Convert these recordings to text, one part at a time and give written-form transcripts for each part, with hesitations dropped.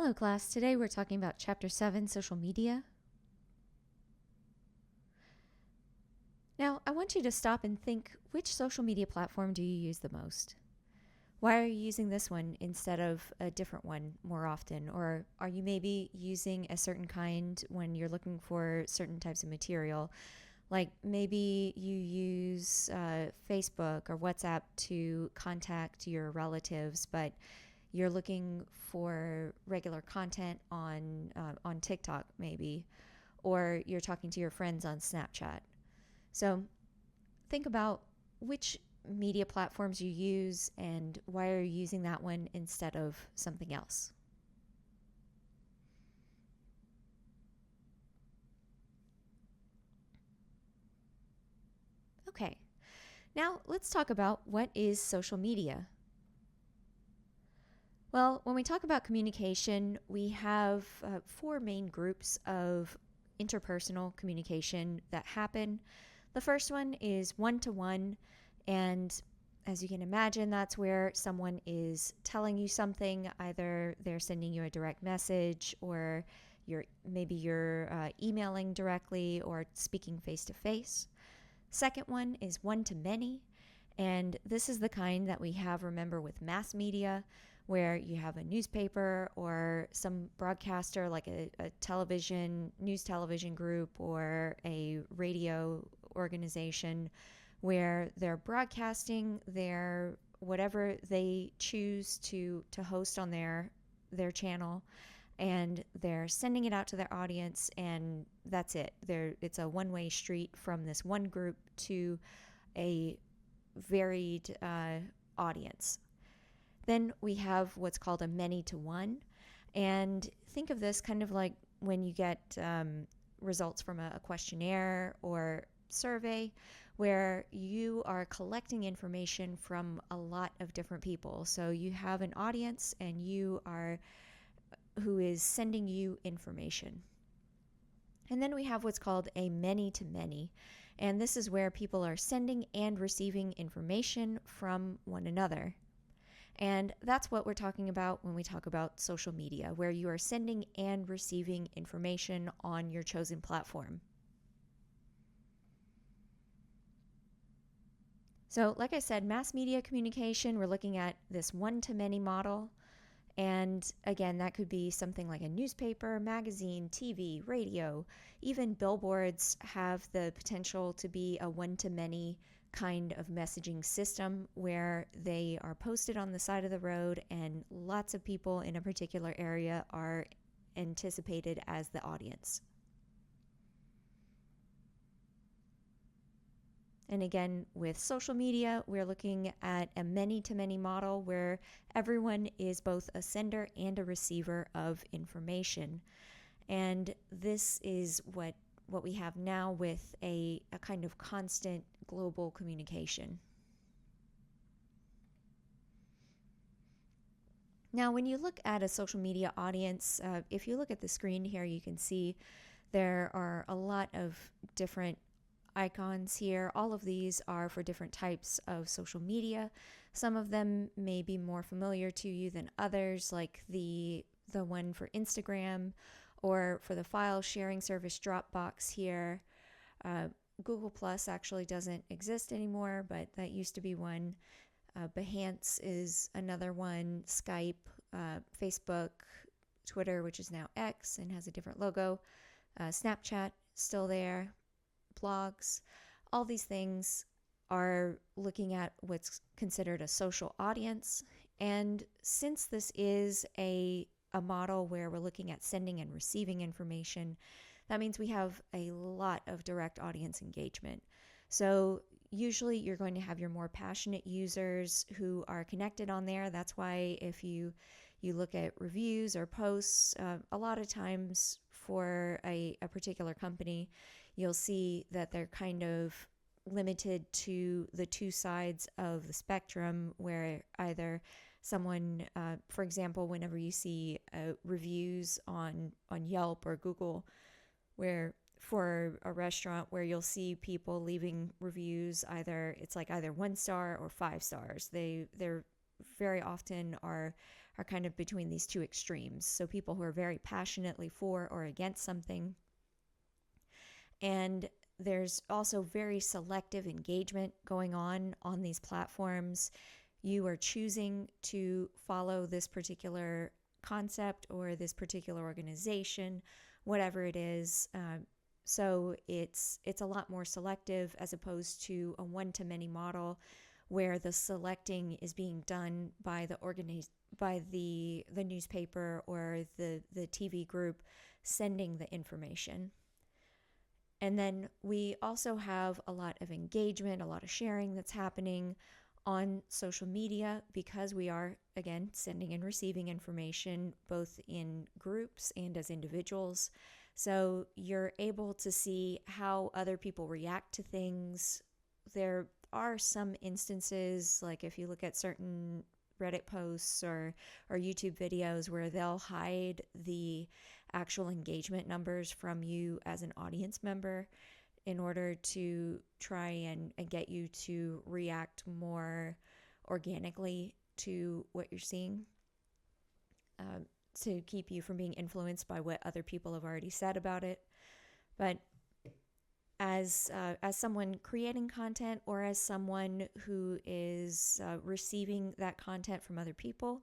Hello, class. Today we're talking about Chapter 7, Social Media. Now, I want you to stop and think, which social media platform do you use the most? Why are you using this one instead of a different one more often? Or are you maybe using a certain kind when you're looking for certain types of material? Like maybe you use Facebook or WhatsApp to contact your relatives, but you're looking for regular content on TikTok maybe, or you're talking to your friends on Snapchat. So think about which media platforms you use and why are you using that one instead of something else. Okay, now let's talk about what is social media. Well, when we talk about communication, we have four main groups of interpersonal communication that happen. The first one is one-to-one, and as you can imagine, that's where someone is telling you something. Either they're sending you a direct message, or you're emailing directly or speaking face to face. Second one is one-to-many, and this is the kind that we have, remember, with mass media, where you have a newspaper or some broadcaster like a news television group or a radio organization, where they're broadcasting their whatever they choose to host on their channel, and they're sending it out to their audience, and that's it. It's a one-way street from this one group to a varied audience. Then we have what's called a many-to-one, and think of this kind of like when you get results from a questionnaire or survey, where you are collecting information from a lot of different people. So you have an audience and who is sending you information. And then we have what's called a many-to-many, and this is where people are sending and receiving information from one another. And that's what we're talking about when we talk about social media, where you are sending and receiving information on your chosen platform. So, like I said, mass media communication, we're looking at this one-to-many model. And again, that could be something like a newspaper, magazine, TV, radio. Even billboards have the potential to be a one-to-many kind of messaging system, where they are posted on the side of the road and lots of people in a particular area are anticipated as the audience. And again, with social media, we're looking at a many-to-many model where everyone is both a sender and a receiver of information. And this is what we have now with a kind of constant global communication. Now, when you look at a social media audience, if you look at the screen here, you can see there are a lot of different icons here. All of these are for different types of social media. Some of them may be more familiar to you than others, like the one for Instagram, or for the file sharing service Dropbox here. Google Plus actually doesn't exist anymore, but that used to be one. Behance is another one. Skype, Facebook, Twitter, which is now X and has a different logo. Snapchat, still there. Blogs. All these things are looking at what's considered a social audience. And since this is a model where we're looking at sending and receiving information, that means we have a lot of direct audience engagement. So usually you're going to have your more passionate users who are connected on there. That's why if you look at reviews or posts, a lot of times for a particular company, you'll see that they're kind of limited to the two sides of the spectrum, where either someone, for example, whenever you see reviews on Yelp or Google, where for a restaurant, where you'll see people leaving reviews, it's like either 1 star or 5 stars. They're very often are are kind of between these two extremes. So people who are very passionately for or against something. And there's also very selective engagement going on these platforms. You are choosing to follow this particular concept or this particular organization, whatever it is. So it's a lot more selective as opposed to a one-to-many model where the selecting is being done by the newspaper or the TV group sending the information. And then we also have a lot of engagement, a lot of sharing that's happening on social media because we are, again, sending and receiving information both in groups and as individuals. So you're able to see how other people react to things. There are some instances, like if you look at certain Reddit posts or YouTube videos, where they'll hide the actual engagement numbers from you as an audience member in order to try and get you to react more organically to what you're seeing, to keep you from being influenced by what other people have already said about it. But as someone creating content or as someone who is receiving that content from other people,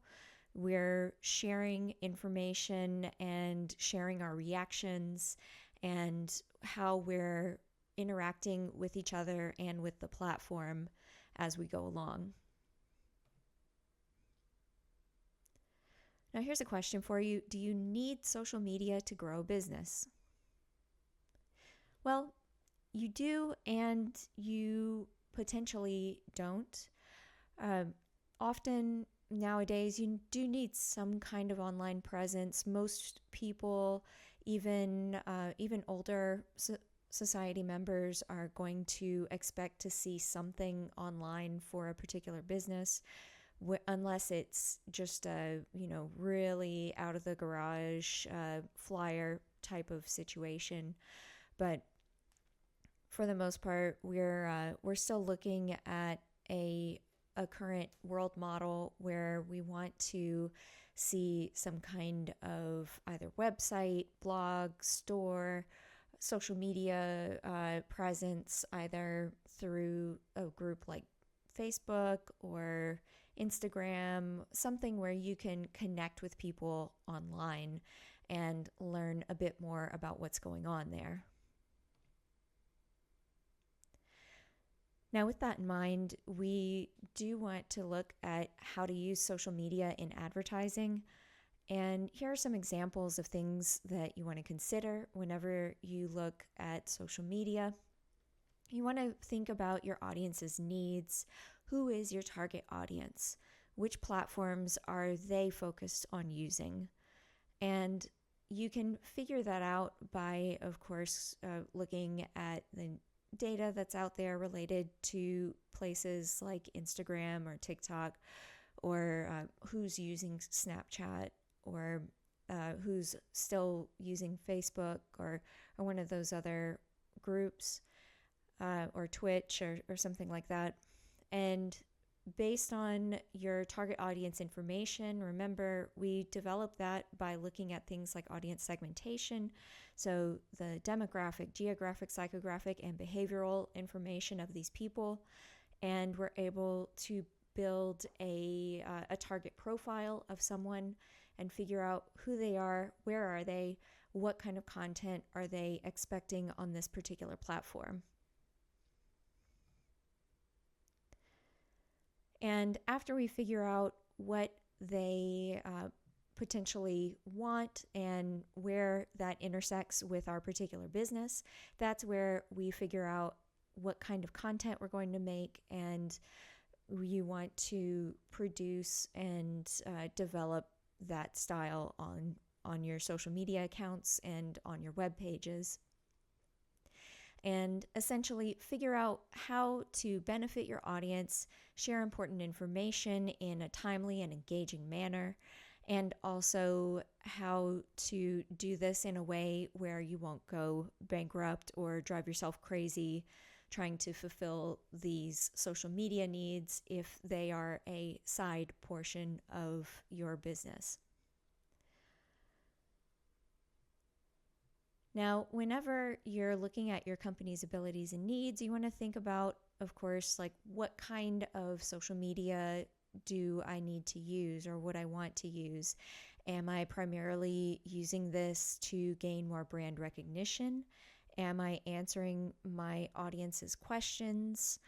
we're sharing information and sharing our reactions and how we're interacting with each other and with the platform as we go along. Now, here's a question for you. Do you need social media to grow a business? Well, you do, and you potentially don't. Often nowadays, you do need some kind of online presence. Most people, even older society members, are going to expect to see something online for a particular business, unless it's just a really out of the garage flyer type of situation. But for the most part, we're still looking at a current world model where we want to see some kind of either website, blog, store, social media presence, either through a group like Facebook or Instagram, something where you can connect with people online and learn a bit more about what's going on there. Now, with that in mind, we do want to look at how to use social media in advertising. And here are some examples of things that you want to consider whenever you look at social media. You want to think about your audience's needs. Who is your target audience? Which platforms are they focused on using? And you can figure that out by, of course, looking at the data that's out there related to places like Instagram or TikTok, or who's using Snapchat, or who's still using Facebook or one of those other groups, or Twitch or something like that. And based on your target audience information, remember, we develop that by looking at things like audience segmentation. So the demographic, geographic, psychographic, and behavioral information of these people. And we're able to build a target profile of someone and figure out who they are, where are they, what kind of content are they expecting on this particular platform. And after we figure out what they potentially want and where that intersects with our particular business, that's where we figure out what kind of content we're going to make, and you want to produce and develop that style on your social media accounts and on your web pages. And essentially figure out how to benefit your audience, share important information in a timely and engaging manner, and also how to do this in a way where you won't go bankrupt or drive yourself crazy trying to fulfill these social media needs if they are a side portion of your business. Now, whenever you're looking at your company's abilities and needs, you want to think about, of course, like what kind of social media do I need to use or would I want to use? Am I primarily using this to gain more brand recognition? Am I answering my audience's questions?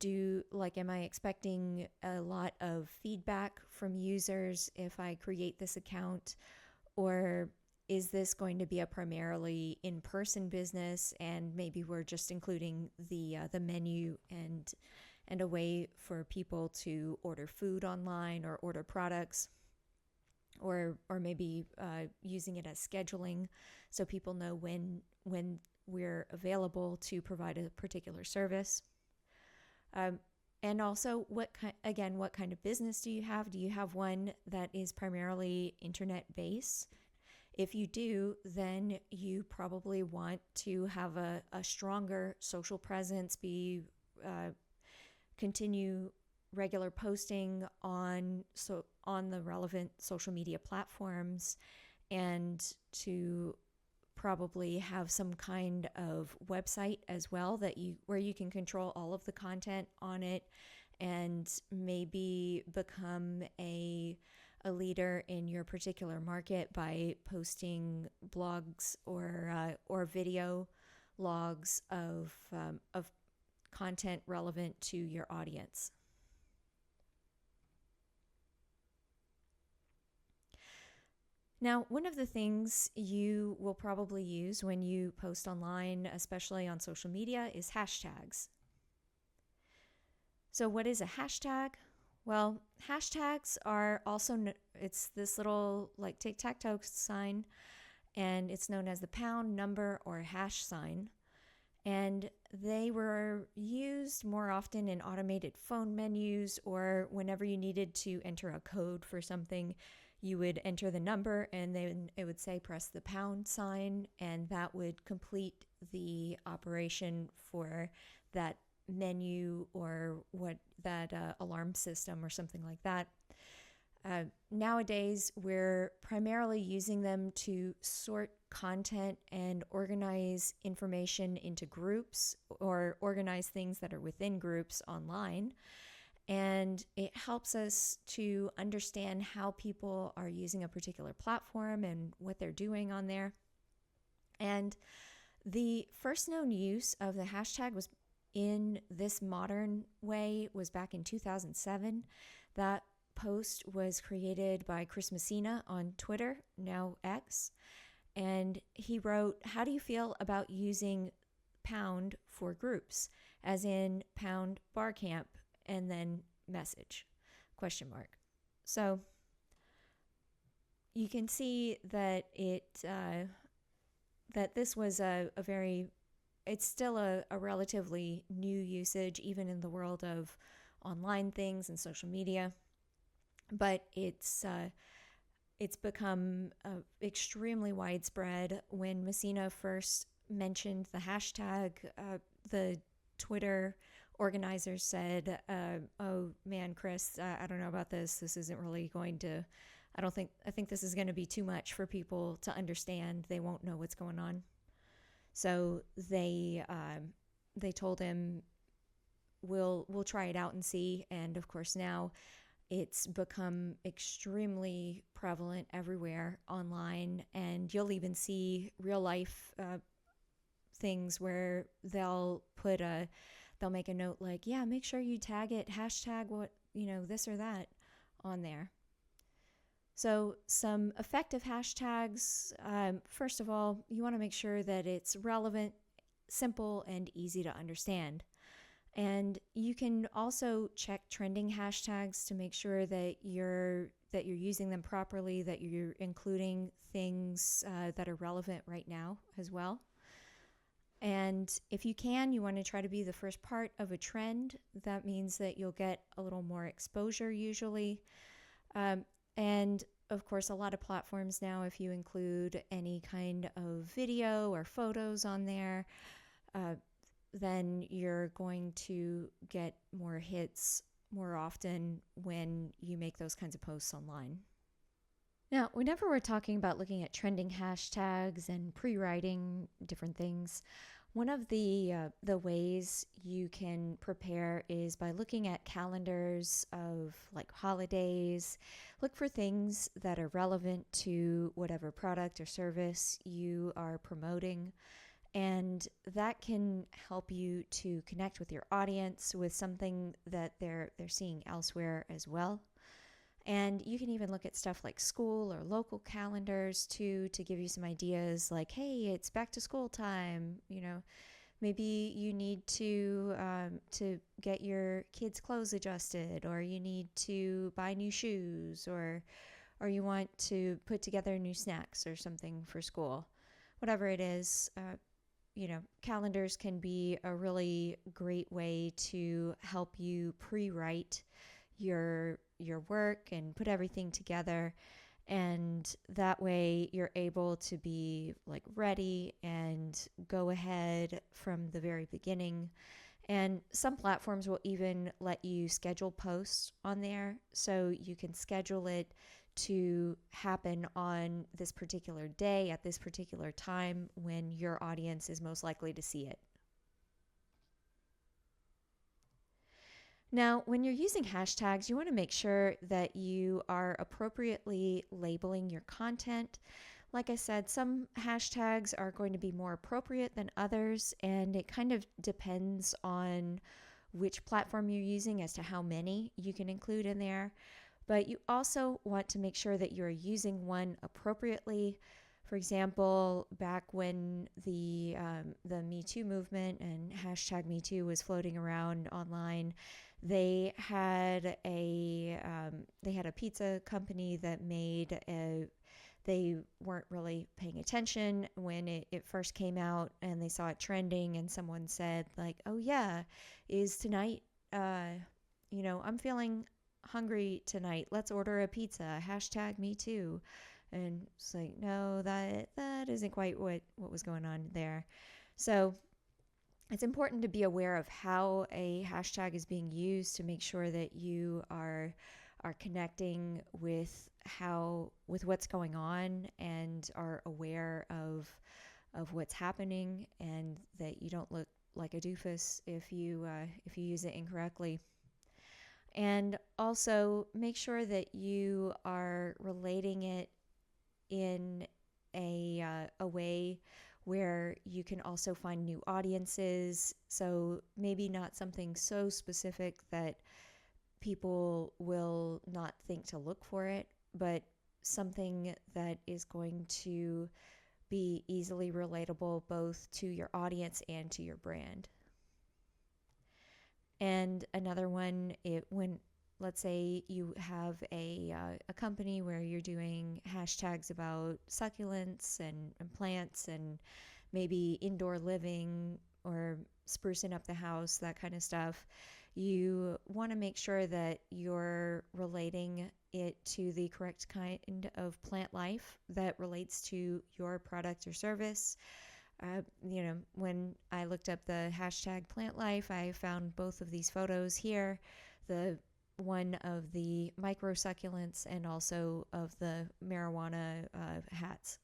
Am I expecting a lot of feedback from users if I create this account? Or is this going to be a primarily in-person business, and maybe we're just including the menu and a way for people to order food online or order products, or maybe using it as scheduling so people know when we're available to provide a particular service. And also, what kind of business do you have? Do you have one that is primarily internet-based? If you do, then you probably want to have a stronger social presence, continue regular posting on the relevant social media platforms, and to probably have some kind of website as well where you can control all of the content on it, and maybe become a leader in your particular market by posting blogs or video logs of content relevant to your audience. Now, one of the things you will probably use when you post online, especially on social media, is hashtags. So what is a hashtag? Well, hashtags are also, it's this little like tic-tac-toe sign, and it's known as the pound, number, or hash sign. And they were used more often in automated phone menus, or whenever you needed to enter a code for something, you would enter the number and then it would say press the pound sign, and that would complete the operation for that menu or that alarm system or something like that. Nowadays, we're primarily using them to sort content and organize information into groups, or organize things that are within groups online. And it helps us to understand how people are using a particular platform and what they're doing on there. And the first known use of the hashtag was in this modern way was back in 2007. That post was created by Chris Messina on Twitter, now X, and he wrote, "How do you feel about using pound for groups, as in pound bar camp and then message, ? So you can see that that this was it's still a relatively new usage, even in the world of online things and social media. But it's become extremely widespread. When Messina first mentioned the hashtag, the Twitter organizers said, "Oh man, Chris, I don't know about this. This isn't really going to. I think this is going to be too much for people to understand. They won't know what's going on." So they told him, "We'll try it out and see." And of course now it's become extremely prevalent everywhere online, and you'll even see real life things where they'll make a note like, "Yeah, make sure you tag it, hashtag this or that on there." So some effective hashtags, first of all, you want to make sure that it's relevant, simple, and easy to understand. And you can also check trending hashtags to make sure that you're using them properly, that you're including things that are relevant right now as well. And if you can, you want to try to be the first part of a trend. That means that you'll get a little more exposure usually. And of course, a lot of platforms now, if you include any kind of video or photos on there, then you're going to get more hits more often when you make those kinds of posts online. Now, whenever we're talking about looking at trending hashtags and pre-writing different things, one of the ways you can prepare is by looking at calendars of like holidays. Look for things that are relevant to whatever product or service you are promoting, and that can help you to connect with your audience with something that they're seeing elsewhere as well. And you can even look at stuff like school or local calendars too to give you some ideas like, hey, it's back to school time. Maybe you need to get your kids' clothes adjusted, or you need to buy new shoes, or you want to put together new snacks or something for school. Whatever it is, calendars can be a really great way to help you pre-write your work and put everything together, and that way you're able to be like ready and go ahead from the very beginning. And some platforms will even let you schedule posts on there, so you can schedule it to happen on this particular day at this particular time when your audience is most likely to see it. Now, when you're using hashtags, you want to make sure that you are appropriately labeling your content. Like I said, some hashtags are going to be more appropriate than others, and it kind of depends on which platform you're using as to how many you can include in there. But you also want to make sure that you're using one appropriately. For example, back when the Me Too movement and hashtag Me Too was floating around online, they had a pizza company that they weren't really paying attention when it first came out, and they saw it trending, and someone said like, oh yeah, is tonight I'm feeling hungry tonight, let's order a pizza, hashtag Me Too. And it's like, no, that isn't quite what was going on there. So it's important to be aware of how a hashtag is being used to make sure that you are connecting with what's going on and are aware of what's happening, and that you don't look like a doofus if you use it incorrectly. And also make sure that you are relating it in a way where you can also find new audiences. So maybe not something so specific that people will not think to look for it, but something that is going to be easily relatable both to your audience and to your brand. And another one, when let's say you have a company where you're doing hashtags about succulents and plants and maybe indoor living or sprucing up the house, that kind of stuff, you want to make sure that you're relating it to the correct kind of plant life that relates to your product or service. When I looked up the hashtag plant life, I found both of these photos here, the one of the micro succulents and also of the marijuana hats.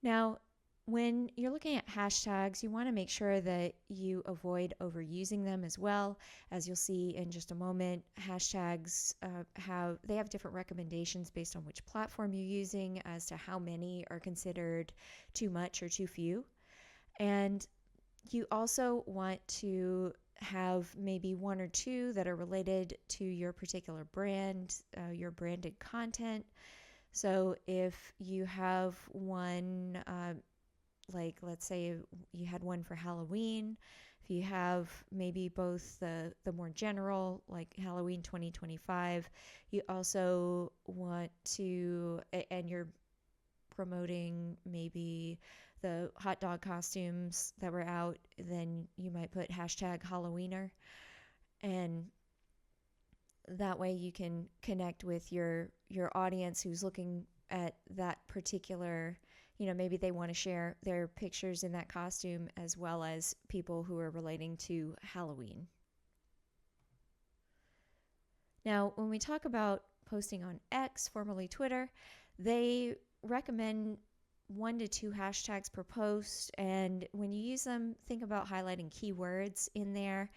Now, when you're looking at hashtags, you want to make sure that you avoid overusing them as well. As you'll see in just a moment, hashtags have different recommendations based on which platform you're using as to how many are considered too much or too few. And you also want to have maybe one or two that are related to your particular brand, your branded content. So if you have one, like let's say you had one for Halloween, if you have maybe both the more general, like Halloween 2025, you also want to, and you're promoting maybe the hot dog costumes that were out, then you might put hashtag Halloweener. And that way you can connect with your audience who's looking at that particular, maybe they want to share their pictures in that costume as well as people who are relating to Halloween. Now, when we talk about posting on X, formerly Twitter, they recommend 1 to 2 hashtags per post. And when you use them, think about highlighting keywords in there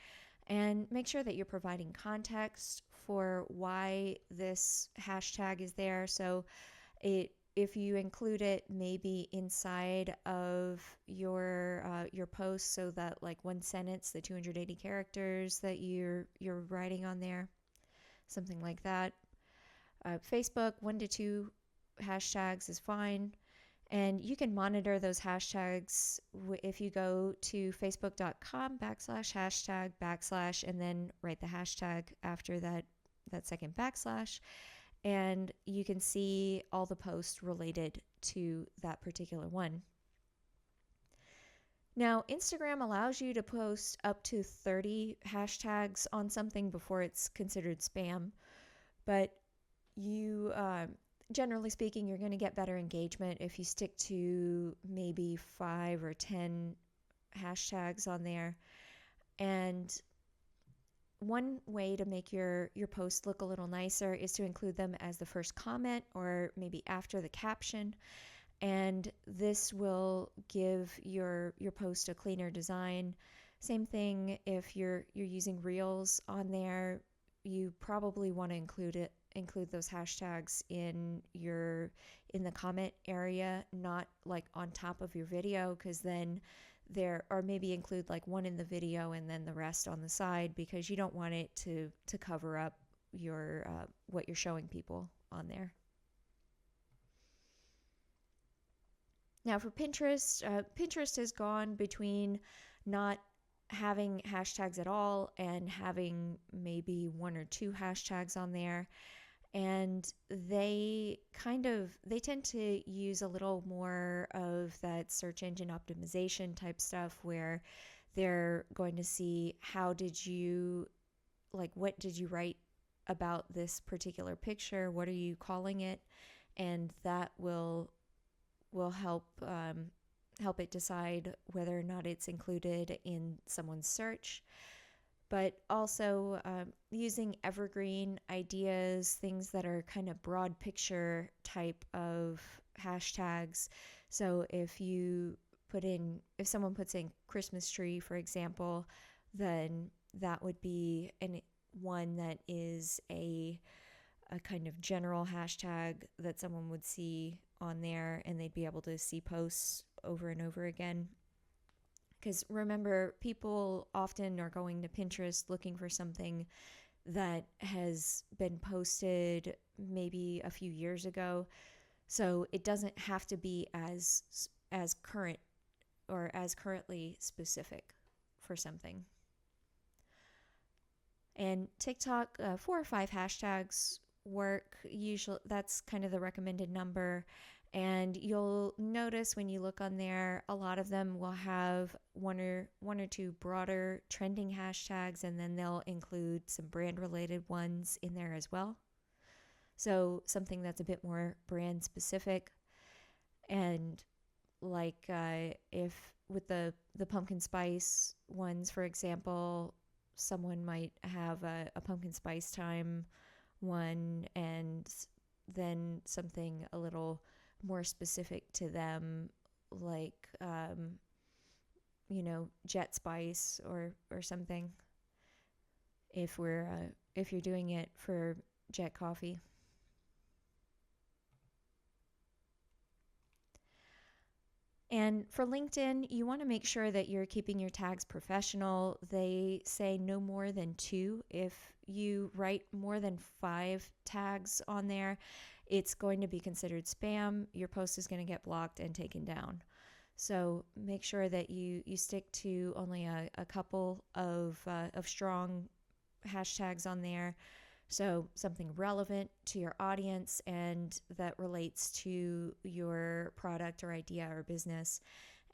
and make sure that you're providing context for why this hashtag is there. So if you include it maybe inside of your post, so that like one sentence, the 280 characters that you're writing on there, something like that. Facebook, 1 to 2 hashtags is fine. And you can monitor those hashtags if you go to facebook.com/hashtag/ and then write the hashtag after that second backslash. And you can see all the posts related to that particular one. Now, Instagram allows you to post up to 30 hashtags on something before it's considered spam, but you, generally speaking, you're going to get better engagement if you stick to maybe 5 or 10 hashtags on there. And one way to make your post look a little nicer is to include them as the first comment or maybe after the caption. And this will give your post a cleaner design. Same thing if you're using Reels on there, you probably want to include those hashtags in the comment area, not like on top of your video, because then or maybe include like one in the video and then the rest on the side, because you don't want it to cover up your what you're showing people on there. Now for Pinterest, Pinterest has gone between not having hashtags at all and having maybe 1 or 2 hashtags on there. And they tend to use a little more of that search engine optimization type stuff, where they're going to see what did you write about this particular picture? What are you calling it? And that will help it decide whether or not it's included in someone's search. But also using evergreen ideas, things that are kind of broad picture type of hashtags. So if someone puts in Christmas tree, for example, then that would be one that is a kind of general hashtag that someone would see on there, and they'd be able to see posts over and over again. Because remember, people often are going to Pinterest looking for something that has been posted maybe a few years ago. So it doesn't have to be as current or as currently specific for something. And TikTok, 4 or 5 hashtags work. Usually that's kind of the recommended number. And you'll notice when you look on there, a lot of them will have one or two broader trending hashtags, and then they'll include some brand related ones in there as well. So something that's a bit more brand specific. And like if with the pumpkin spice ones, for example, someone might have a pumpkin spice time one, and then something a little more specific to them, like Jet Spice or something, if you're doing it for Jet Coffee. And for LinkedIn, you want to make sure that you're keeping your tags professional. They say no more than 2. If you write more than 5 tags on there, it's going to be considered spam. Your post is going to get blocked and taken down. So make sure that you stick to only a couple of strong hashtags on there. So something relevant to your audience and that relates to your product or idea or business.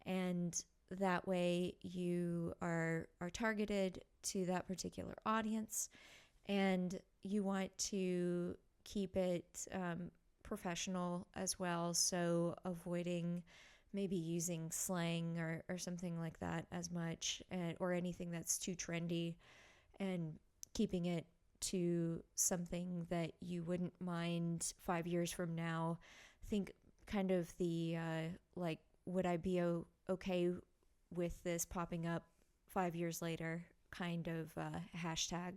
And that way you are targeted to that particular audience, and you want to keep it professional as well, so avoiding maybe using slang or something like that as much, or anything that's too trendy, and keeping it to something that you wouldn't mind 5 years from now. Think kind of the like, would I be okay with this popping up 5 years later kind of hashtag.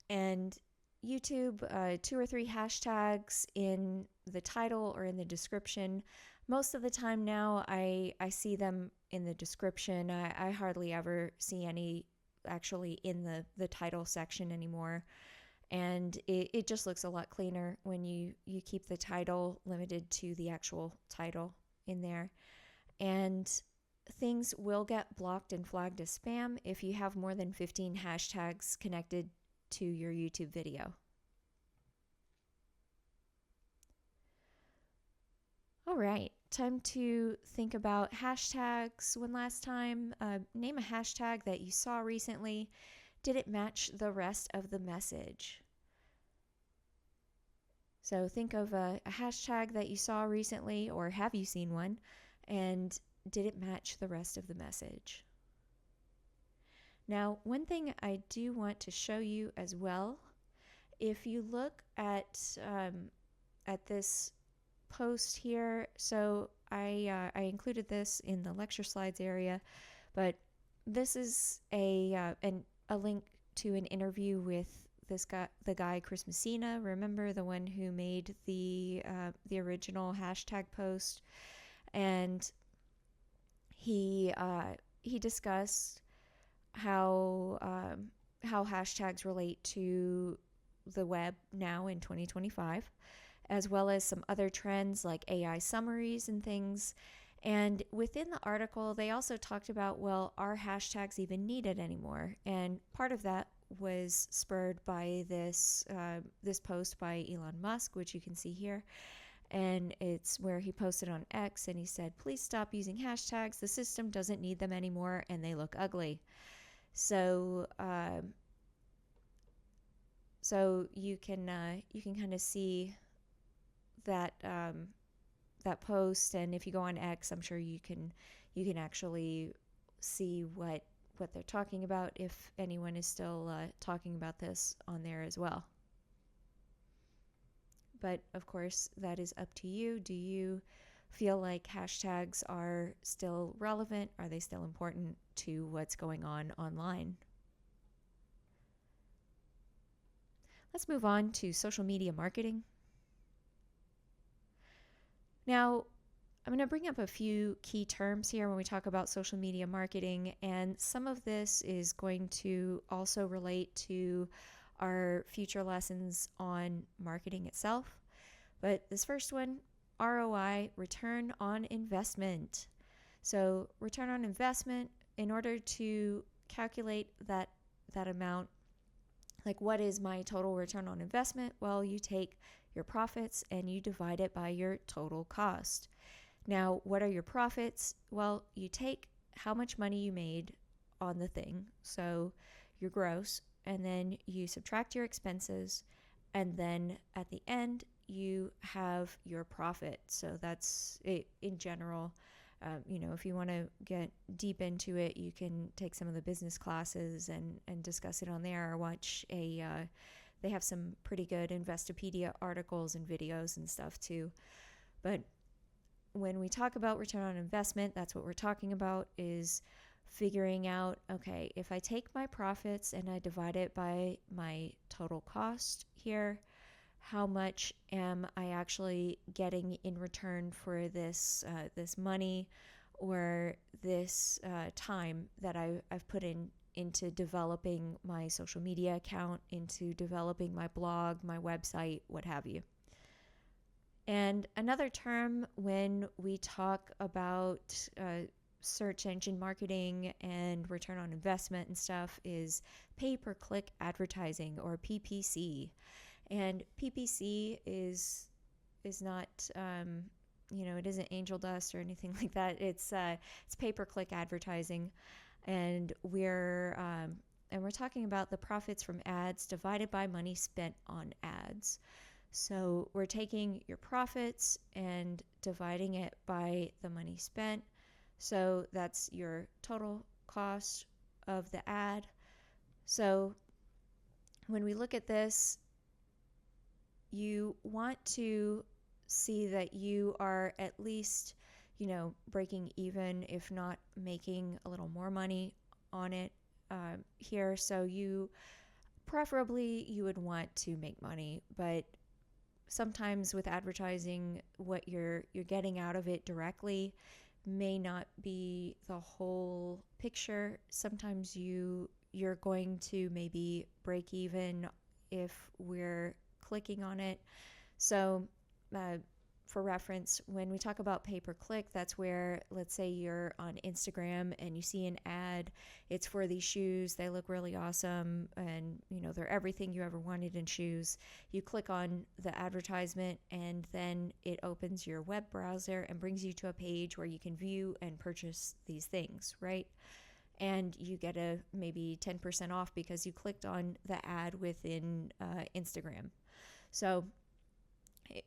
And YouTube, 2 or 3 hashtags in the title or in the description. Most of the time now, I see them in the description. I hardly ever see any actually in the title section anymore. And it just looks a lot cleaner when you keep the title limited to the actual title in there. And things will get blocked and flagged as spam if you have more than 15 hashtags connected to your YouTube video. All right, time to think about hashtags one last time. Name a hashtag that you saw recently. Did it match the rest of the message? So think of a hashtag that you saw recently, or have you seen one, and did it match the rest of the message? Now, one thing I do want to show you as well, if you look at this post here, so I included this in the lecture slides area, but this is a link to an interview with the guy Chris Messina. Remember, the one who made the original hashtag post, and he discussed how hashtags relate to the web now in 2025, as well as some other trends like AI summaries and things. And within the article, they also talked about, well, are hashtags even needed anymore? And part of that was spurred by this post by Elon Musk, which you can see here. And it's where he posted on X, and he said, please stop using hashtags. The system doesn't need them anymore, and they look ugly. So you can kind of see that that post, and if you go on X, I'm sure you can actually see what they're talking about, if anyone is still talking about this on there as well. But of course, that is up to you. Do you feel like hashtags are still relevant? Are they still important to what's going on online? Let's move on to social media marketing. Now, I'm going to bring up a few key terms here when we talk about social media marketing, and some of this is going to also relate to our future lessons on marketing itself. But this first one, ROI, return on investment. So return on investment, in order to calculate that amount, like what is my total return on investment? Well, you take your profits and you divide it by your total cost. Now, what are your profits? Well, you take how much money you made on the thing, so your gross, and then you subtract your expenses, and then at the end, you have your profit. So that's it in general. If you want to get deep into it, you can take some of the business classes and discuss it on there, or watch they have some pretty good Investopedia articles and videos and stuff too. But when we talk about return on investment, that's what we're talking about, is figuring out, okay, if I take my profits and I divide it by my total cost here, how much am I actually getting in return for this money, or this time that I've put into developing my social media account, into developing my blog, my website, what have you. And another term when we talk about search engine marketing and return on investment and stuff is pay-per-click advertising, or PPC. And PPC is not, it isn't angel dust or anything like that. It's pay-per-click advertising, and we're talking about the profits from ads divided by money spent on ads. So we're taking your profits and dividing it by the money spent. So that's your total cost of the ad. So when we look at this, you want to see that you are at least, breaking even, if not making a little more money on it here. So preferably you would want to make money, but sometimes with advertising, what you're getting out of it directly may not be the whole picture. Sometimes you're going to maybe break even if we're clicking on it. So uh, for reference, when we talk about pay-per-click, that's where, let's say you're on Instagram and you see an ad. It's for these shoes. They look really awesome, and they're everything you ever wanted in shoes. You click on the advertisement, and then it opens your web browser and brings you to a page where you can view and purchase these things, right? And you get a maybe 10% off because you clicked on the ad within Instagram. So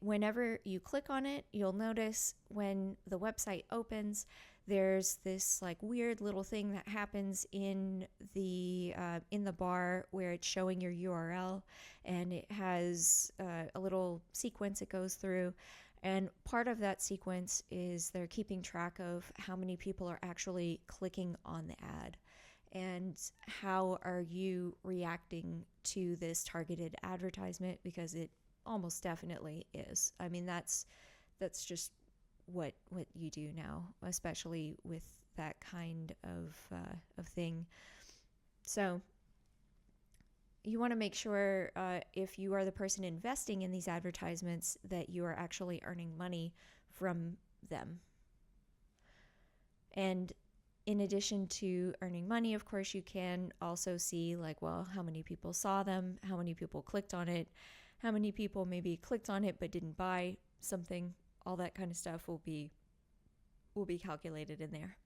whenever you click on it, you'll notice when the website opens, there's this like weird little thing that happens in the bar where it's showing your URL, and it has a little sequence it goes through. And part of that sequence is they're keeping track of how many people are actually clicking on the ad, and how are you reacting to this targeted advertisement, because it almost definitely is. I mean, that's just what you do now, especially with that kind of thing. So you want to make sure, if you are the person investing in these advertisements, that you are actually earning money from them. And in addition to earning money, of course, you can also see how many people saw them, how many people clicked on it, how many people maybe clicked on it but didn't buy something. All that kind of stuff will be calculated in there.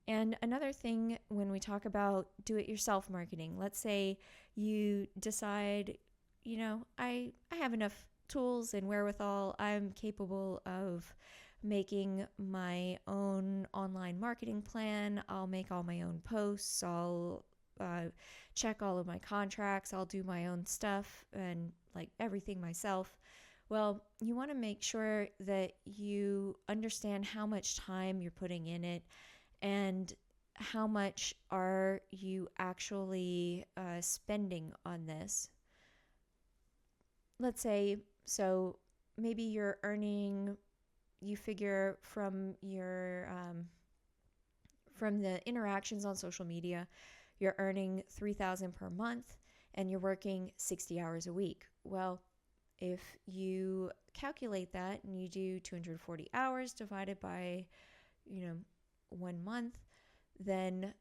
And another thing, when we talk about do-it-yourself marketing, let's say you decide, I have enough tools and wherewithal. I'm capable of making my own online marketing plan. I'll make all my own posts. I'll check all of my contracts. I'll do my own stuff and everything myself. Well, you want to make sure that you understand how much time you're putting in it, and how much are you actually spending on this. Let's say, so maybe you're earning, you figure from your from the interactions on social media, you're earning $3,000 per month, and you're working 60 hours a week. Well, if you calculate that and you do 240 hours divided by 1 month, then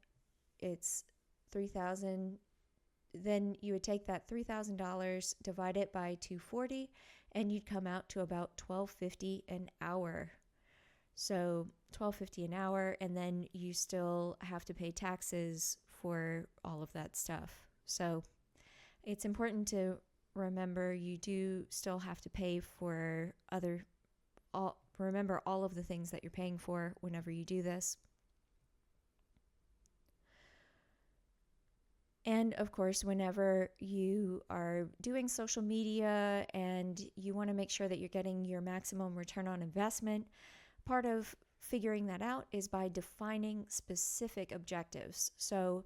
it's 3,000. Then you would take that $3,000, divide it by 240, and you'd come out to about $12.50 an hour. So $12.50 an hour, and then you still have to pay taxes for all of that stuff. So it's important to remember you do still have to pay for remember all of the things that you're paying for whenever you do this. And of course, whenever you are doing social media and you want to make sure that you're getting your maximum return on investment, part of figuring that out is by defining specific objectives. So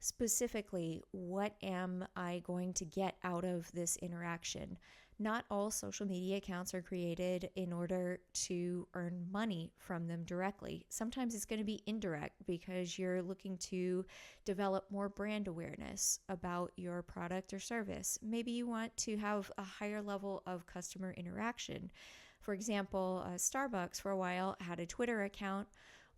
specifically, what am I going to get out of this interaction? Not all social media accounts are created in order to earn money from them directly. Sometimes it's going to be indirect because you're looking to develop more brand awareness about your product or service. Maybe you want to have a higher level of customer interaction. For example, Starbucks for a while had a Twitter account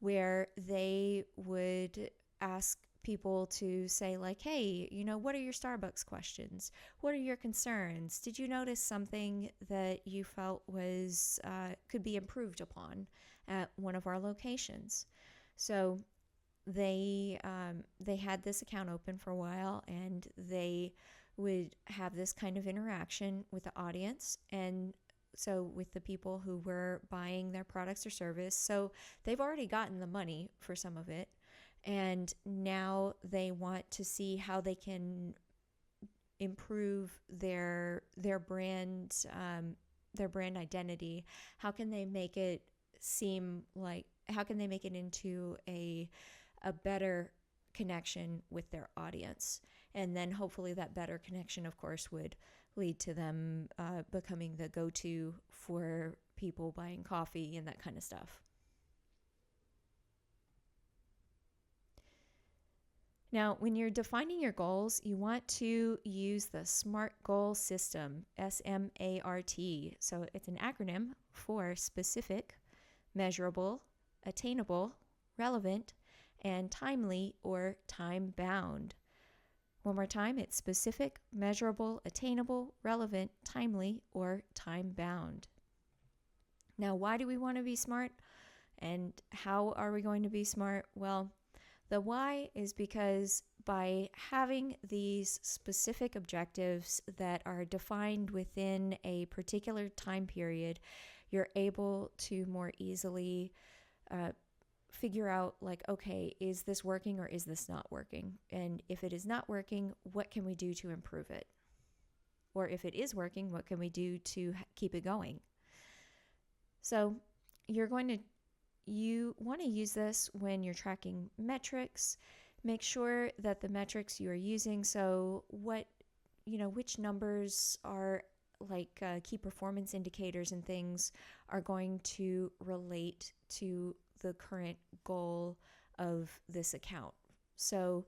where they would ask people to say hey, what are your Starbucks questions? What are your concerns? Did you notice something that you felt was could be improved upon at one of our locations? So they had this account open for a while, and they would have this kind of interaction with the audience, and so with the people who were buying their products or service. So they've already gotten the money for some of it, and now they want to see how they can improve their brand identity. How can they make it seem like, how can they make it into a better connection with their audience? And then hopefully that better connection, of course, would lead to them becoming the go-to for people buying coffee and that kind of stuff. Now, when you're defining your goals, you want to use the SMART goal system, SMART. So it's an acronym for specific, measurable, attainable, relevant, and timely or time bound. One more time, it's specific, measurable, attainable, relevant, timely, or time bound. Now, why do we want to be smart? And how are we going to be smart? Well, the why is because by having these specific objectives that are defined within a particular time period, you're able to more easily figure out, like, okay, is this working or is this not working? And if it is not working, what can we do to improve it? Or if it is working, what can we do to keep it going? So you want to use this when you're tracking metrics. Make sure that the metrics you are using, so which numbers are like key performance indicators and things are going to relate to the current goal of this account. So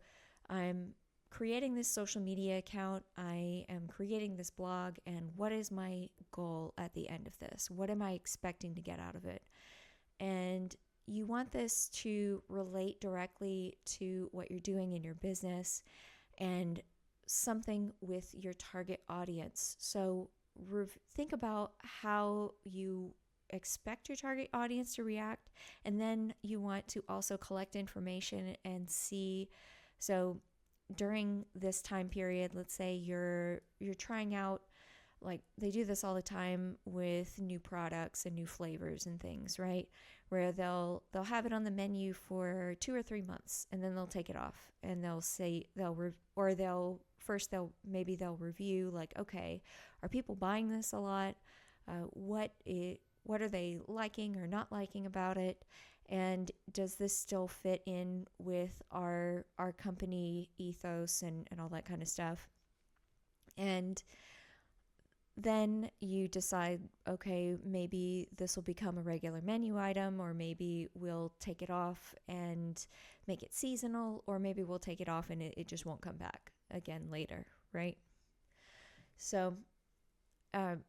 I'm creating this social media account, I am creating this blog, and what is my goal at the end of this? What am I expecting to get out of it? And you want this to relate directly to what you're doing in your business and something with your target audience. So think about how you expect your target audience to react, and then you want to also collect information and see. So during this time period, let's say you're trying out, like they do this all the time with new products and new flavors and things, right? Where they'll have it on the menu for 2 or 3 months, and then they'll take it off, and they'll say they'll review, like, okay, are people buying this a lot? What are they liking or not liking about it? And does this still fit in with our company ethos and all that kind of stuff? And then you decide, okay, maybe this will become a regular menu item, or maybe we'll take it off and make it seasonal, or maybe we'll take it off and it just won't come back again later, right? So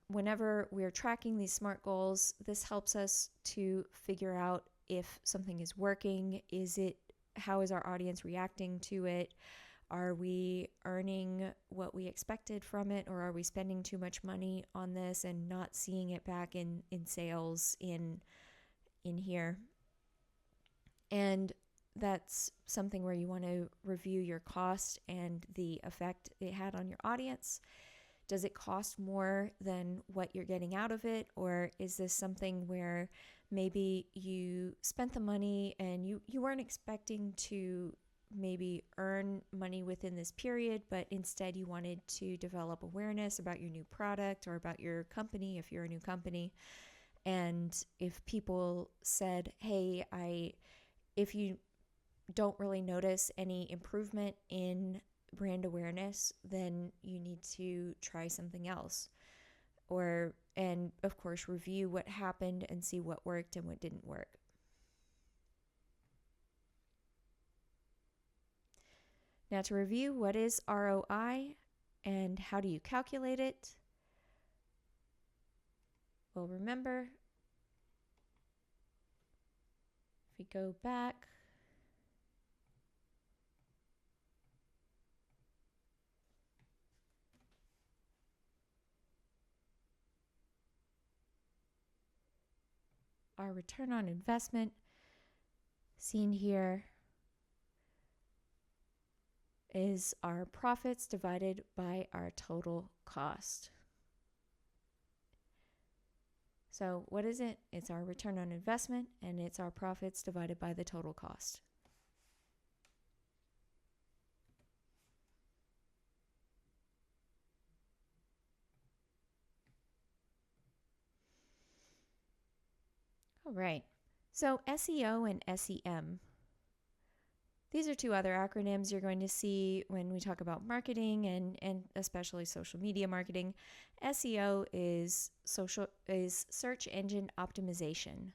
whenever we're tracking these SMART goals, this helps us to figure out if something is working. How is our audience reacting to it? Are we earning what we expected from it, or are we spending too much money on this and not seeing it back in sales in here? And that's something where you want to review your cost and the effect it had on your audience. Does it cost more than what you're getting out of it? Or is this something where maybe you spent the money and you weren't expecting to maybe earn money within this period, but instead you wanted to develop awareness about your new product or about your company if you're a new company? And if people said, hey, if you don't really notice any improvement in brand awareness, then you need to try something else. And of course, review what happened and see what worked and what didn't work. Now, to review, what is ROI and how do you calculate it? Well, remember, if we go back, our return on investment seen here is our profits divided by our total cost. So what is it? It's our return on investment, and it's our profits divided by the total cost. All right. So SEO and SEM. These are two other acronyms you're going to see when we talk about marketing and especially social media marketing. SEO is search engine optimization.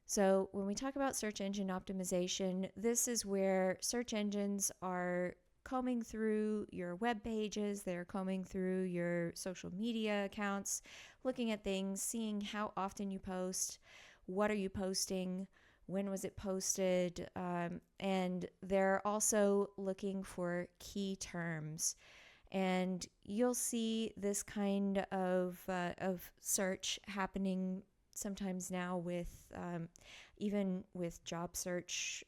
So when we talk about search engine optimization, this is where search engines are combing through your web pages, they're combing through your social media accounts, looking at things, seeing how often you post, what are you posting, when was it posted, and they're also looking for key terms. And you'll see this kind of search happening sometimes now with even with job search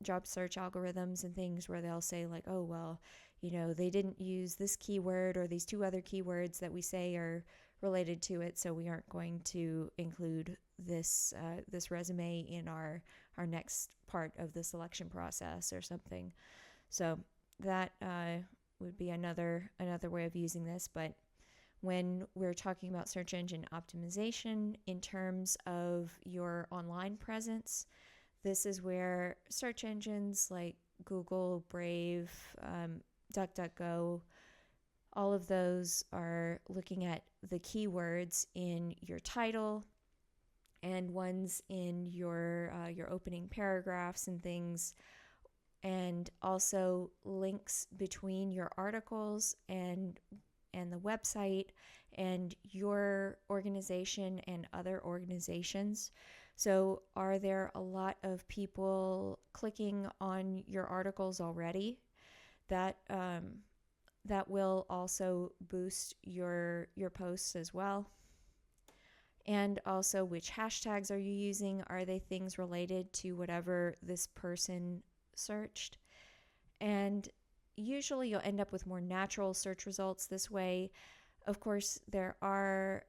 algorithms and things, where they'll say like, oh well, they didn't use this keyword or these two other keywords that we say are related to it, so we aren't going to include this resume in our next part of the selection process or something. So that would be another way of using this. But when we're talking about search engine optimization in terms of your online presence, this is where search engines like Google, Brave, DuckDuckGo, all of those are looking at the keywords in your title and ones in your opening paragraphs and things, and also links between your articles and the website and your organization and other organizations. So are there a lot of people clicking on your articles already? That will also boost your posts as well. And also, which hashtags are you using? Are they things related to whatever this person searched? And usually you'll end up with more natural search results this way. Of course, there are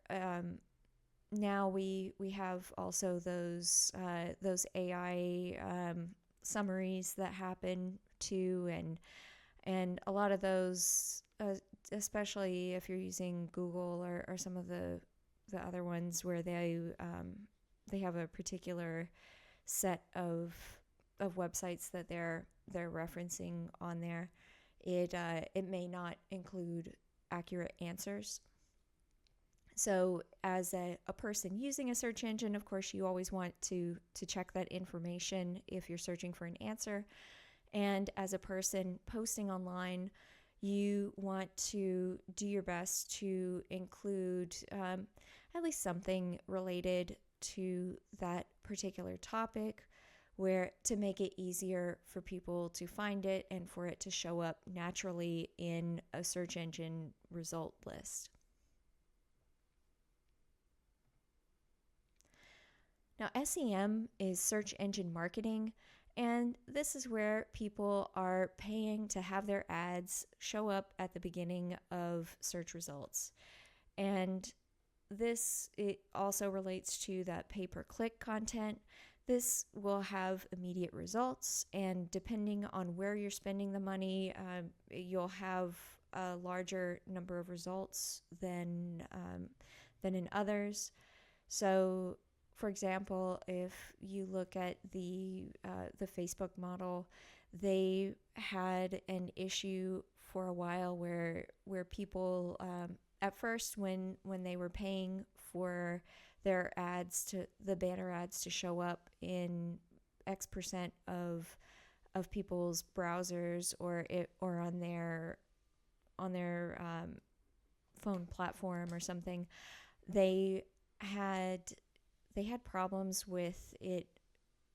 now we have also those AI summaries that happen too, and a lot of those, especially if you're using Google or some of the other ones where they have a particular set of websites that they're referencing on there, it may not include accurate answers. So as a person using a search engine, of course, you always want to check that information if you're searching for an answer. And as a person posting online, you want to do your best to include at least something related to that particular topic, where to make it easier for people to find it and for it to show up naturally in a search engine result list. Now, SEM is search engine marketing, and this is where people are paying to have their ads show up at the beginning of search results. And it also relates to that pay-per-click content. This will have immediate results, and depending on where you're spending the money, you'll have a larger number of results than in others. So, for example, if you look at the Facebook model, they had an issue for a while where people at first, when they were paying for their ads, the banner ads to show up in X% of people's browsers or on their phone platform or something, they had problems with it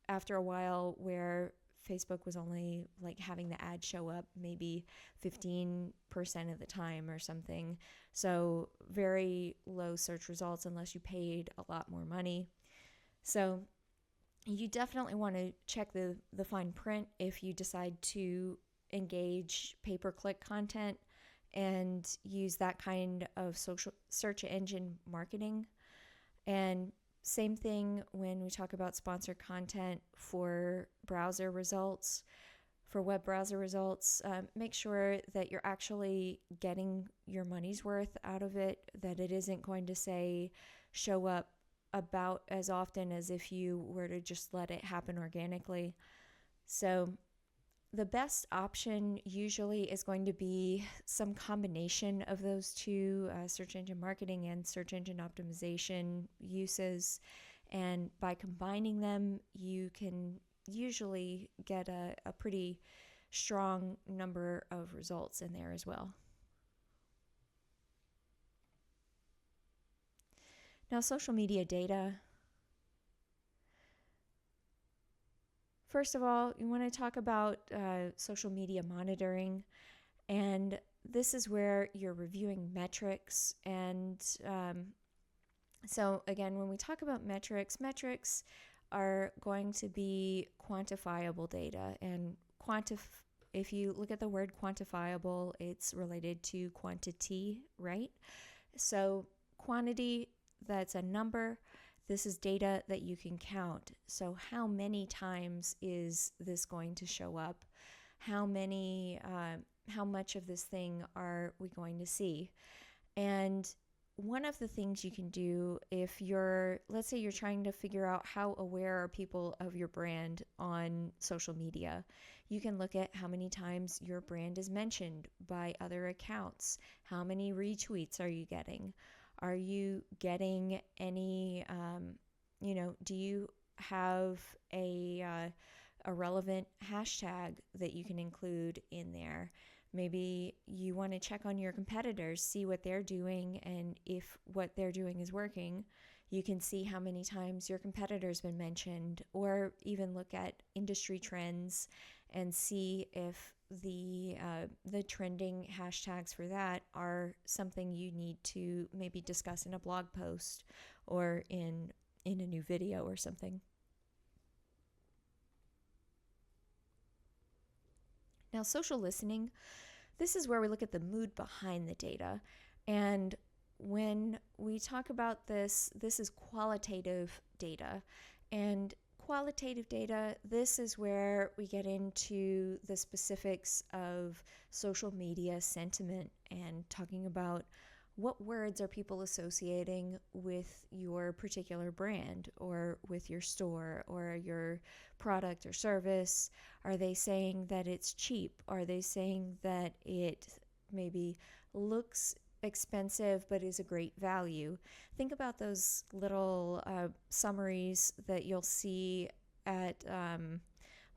after a while, where Facebook was only like having the ad show up maybe 15% of the time or something. So very low search results unless you paid a lot more money. So you definitely want to check the fine print if you decide to engage pay-per-click content and use that kind of social search engine marketing. And same thing when we talk about sponsored content for browser results, for web browser results. Make sure that you're actually getting your money's worth out of it, that it isn't going to say show up about as often as if you were to just let it happen organically. So the best option usually is going to be some combination of those two, search engine marketing and search engine optimization uses. And by combining them, you can usually get a pretty strong number of results in there as well. Now, social media data. First of all, you want to talk about social media monitoring, and this is where you're reviewing metrics. And so again, when we talk about metrics are going to be quantifiable data. And if you look at the word quantifiable, it's related to quantity, right? So quantity, that's a number. This is data that you can count. So how many times is this going to show up? How much of this thing are we going to see? And one of the things you can do if let's say you're trying to figure out how aware are people of your brand on social media, you can look at how many times your brand is mentioned by other accounts. How many retweets are you getting? Are you getting any, do you have a relevant hashtag that you can include in there? Maybe you want to check on your competitors, see what they're doing, and if what they're doing is working, you can see how many times your competitor's been mentioned, or even look at industry trends and see if the trending hashtags for that are something you need to maybe discuss in a blog post or in a new video or something. Now, social listening, this is where we look at the mood behind the data. And when we talk about this is qualitative data. And qualitative data, this is where we get into the specifics of social media sentiment and talking about what words are people associating with your particular brand or with your store or your product or service. Are they saying that it's cheap? Are they saying that it maybe looks expensive but is a great value? Think about those little summaries that you'll see at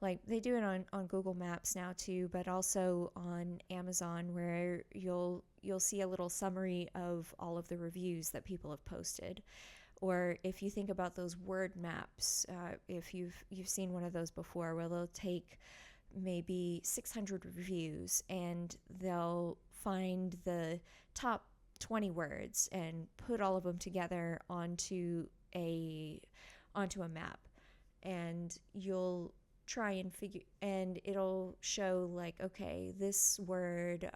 like they do it on Google Maps now too, but also on Amazon, where you'll see a little summary of all of the reviews that people have posted. Or if you think about those word maps, if you've seen one of those before, where they'll take maybe 600 reviews and they'll find the top 20 words and put all of them together onto a map, and you'll try and figure, and it'll show like, okay, this word,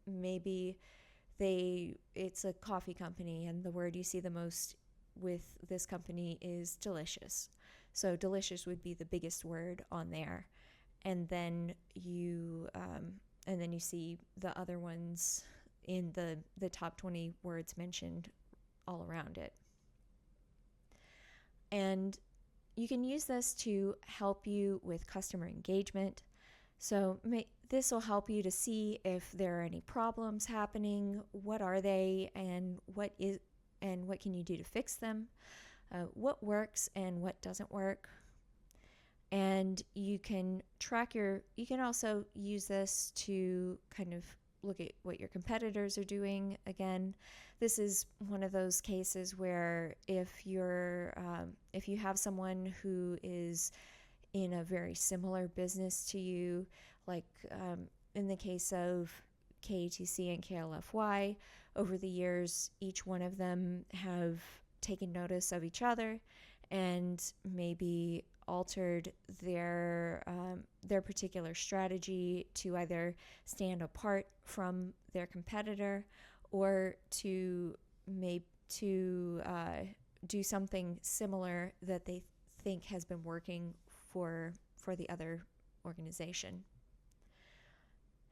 maybe it's a coffee company, and the word you see the most with this company is delicious. So delicious would be the biggest word on there, and then you see the other ones in the top 20 words mentioned all around it. And you can use this to help you with customer engagement. So this will help you to see if there are any problems happening, what are they, and what can you do to fix them, what works and what doesn't work. And you can also use this to kind of look at what your competitors are doing. Again, this is one of those cases where if you have someone who is in a very similar business to you, like in the case of KATC and KLFY, over the years, each one of them have taken notice of each other and maybe altered their their particular strategy to either stand apart from their competitor or to do something similar that they think has been working for the other organization.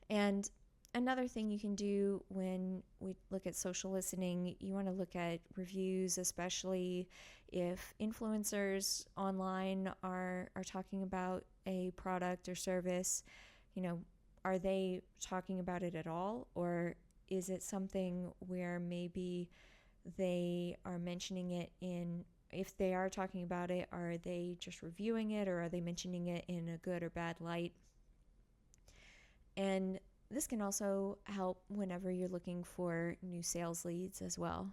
And another thing you can do when we look at social listening, you want to look at reviews, especially if influencers online are talking about a product or service. Are they talking about it at all, or is it something where maybe they are mentioning it in, if they are talking about it, are they just reviewing it, or are they mentioning it in a good or bad light? And this can also help whenever you're looking for new sales leads as well.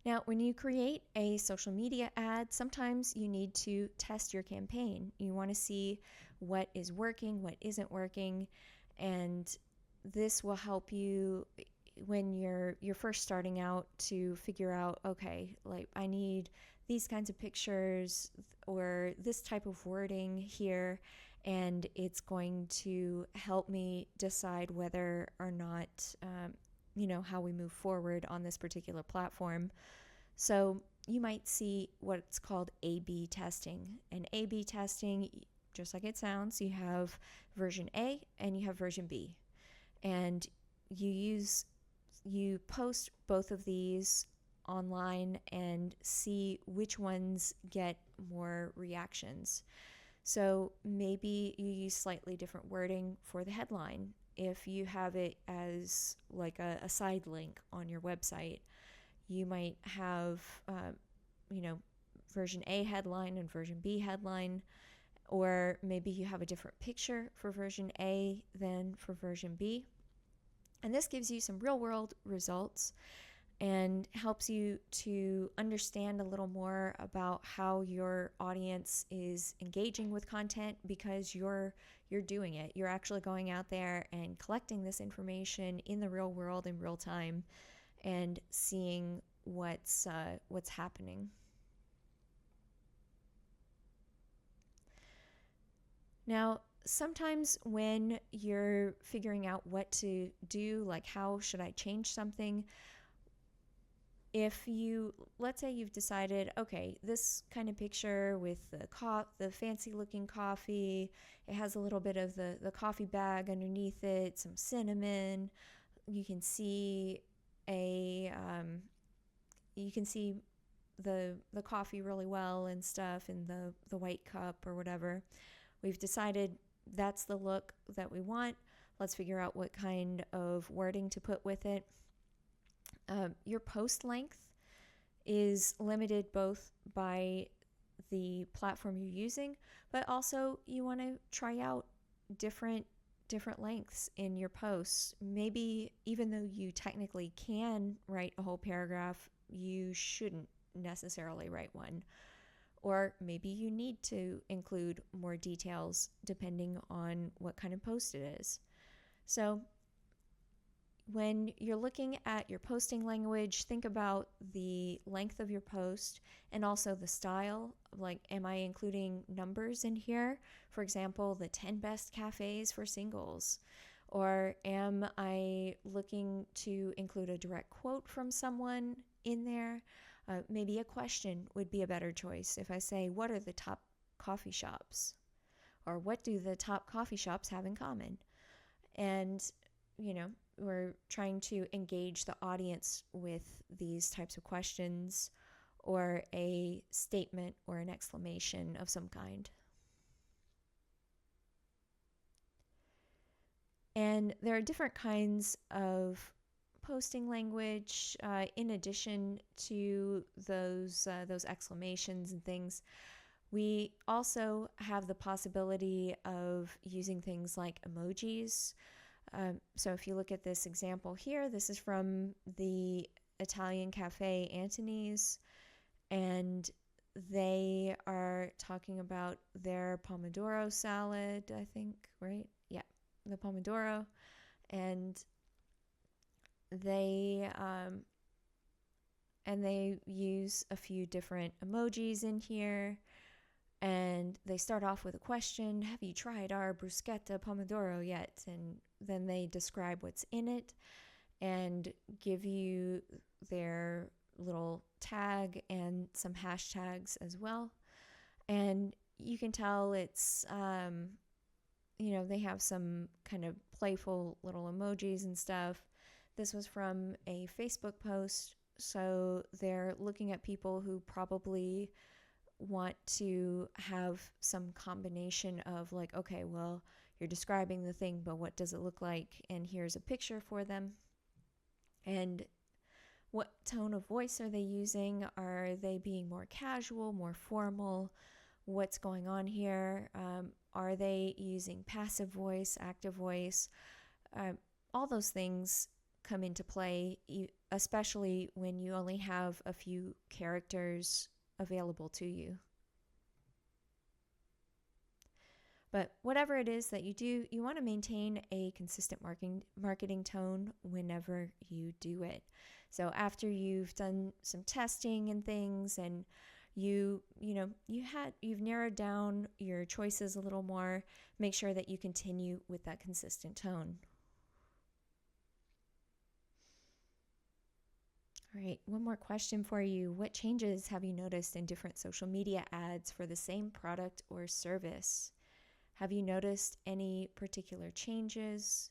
Now, when you create a social media ad, sometimes you need to test your campaign. You want to see what is working, what isn't working, and this will help you when you're first starting out to figure out, okay, like I need these kinds of pictures or this type of wording here, and it's going to help me decide whether or not how we move forward on this particular platform. So you might see what's called A/B testing. And A/B testing, just like it sounds, you have version A and you have version B. And you post both of these online and see which ones get more reactions. So maybe you use slightly different wording for the headline. If you have it as like a side link on your website, you might have, version A headline and version B headline, or maybe you have a different picture for version A than for version B. And this gives you some real world results and helps you to understand a little more about how your audience is engaging with content, because you're doing it. You're actually going out there and collecting this information in the real world in real time and seeing what's happening. Now, sometimes when you're figuring out what to do, like how should I change something, let's say you've decided, okay, this kind of picture with the fancy looking coffee, it has a little bit of the coffee bag underneath it, some cinnamon, you can see the coffee really well and stuff in the white cup or whatever. We've decided that's the look that we want. Let's figure out what kind of wording to put with it. Your post length is limited both by the platform you're using, but also you want to try out different lengths in your posts. Maybe even though you technically can write a whole paragraph, you shouldn't necessarily write one. Or maybe you need to include more details depending on what kind of post it is. So when you're looking at your posting language, think about the length of your post and also the style. Like, am I including numbers in here? For example, the 10 best cafes for singles. Or am I looking to include a direct quote from someone in there? Maybe a question would be a better choice. If I say, what are the top coffee shops? Or what do the top coffee shops have in common? And, we're trying to engage the audience with these types of questions or a statement or an exclamation of some kind. And there are different kinds of posting language in addition to those exclamations and things. We also have the possibility of using things like emojis. So if you look at this example here, this is from the Italian cafe Antoni's, and they are talking about their pomodoro salad, I think, right? Yeah, the pomodoro. And they and they use a few different emojis in here. And they start off with a question: have you tried our bruschetta pomodoro yet? And then they describe what's in it and give you their little tag and some hashtags as well. And you can tell it's, they have some kind of playful little emojis and stuff. This was from a Facebook post, so they're looking at people who probably want to have some combination of, like, okay, well, you're describing the thing, but what does it look like? And here's a picture for them. And what tone of voice are they using? Are they being more casual, more formal? What's going on here? Are they using passive voice, active voice? All those things come into play, especially when you only have a few characters available to you. But whatever it is that you do, you want to maintain a consistent marketing tone whenever you do it. So after you've done some testing and things, and you've narrowed down your choices a little more, make sure that you continue with that consistent tone. All right, one more question for you. What changes have you noticed in different social media ads for the same product or service? Have you noticed any particular changes?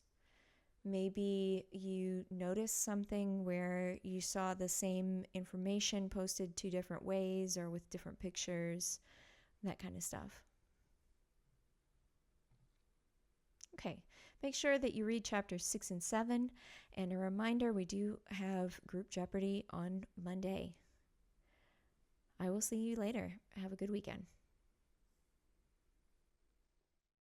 Maybe you noticed something where you saw the same information posted two different ways or with different pictures, that kind of stuff. Okay, make sure that you read chapters 6 and 7. And a reminder, we do have Group Jeopardy on Monday. I will see you later. Have a good weekend.